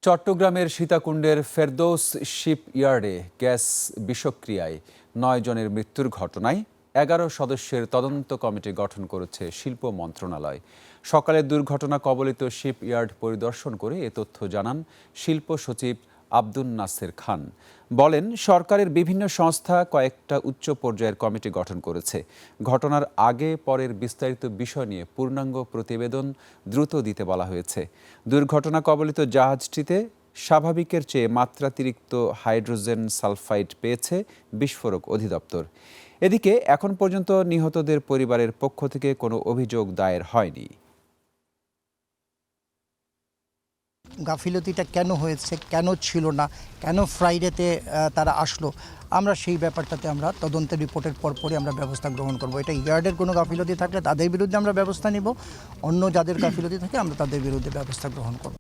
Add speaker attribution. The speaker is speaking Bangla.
Speaker 1: চট্টগ্রামের সীতাকুণ্ডের ফেরদৌস শিপ ইয়ার্ডে গ্যাস বিষক্রিয়ায় ৯ জনের মৃত্যুর ঘটনায় ১১ সদস্যের তদন্ত কমিটি গঠন করেছে শিল্প মন্ত্রণালয়। সকালে দুর্ঘটনা কবলিত শিপ ইয়ার্ড পরিদর্শন করে এ তথ্য জানান শিল্প সচিব আব্দুন নাসের খান। বলেন, সরকারের বিভিন্ন সংস্থা কয়েকটা উচ্চ পর্যায়ের কমিটি গঠন করেছে। ঘটনার আগে পরের বিস্তারিত বিষয় নিয়ে পূর্ণাঙ্গ প্রতিবেদন দ্রুত দিতে বলা হয়েছে। দুর্ঘটনা কবলিত জাহাজটিতে স্বাভাবিকের চেয়ে মাত্রাতিরিক্ত হাইড্রোজেন সালফাইড পেয়েছে বিস্ফোরক অধিদপ্তর। এদিকে এখন পর্যন্ত নিহতদের পরিবারের পক্ষ থেকে কোনো অভিযোগ দায়ের হয়নি।
Speaker 2: গাফিলতিটা কেন হয়েছে, কেন ছিল না, কেন ফ্রাইডেতে তারা আসলো, আমরা সেই ব্যাপারটাতে আমরা তদন্তের রিপোর্টের পরপরই আমরা ব্যবস্থা গ্রহণ করব। এটা ইয়ার্ডের কোনো গাফিলতি থাকলে তাদের বিরুদ্ধে আমরা ব্যবস্থা নিব, অন্য যাদের গাফিলতি থাকে আমরা তাদের বিরুদ্ধে ব্যবস্থা গ্রহণ করব।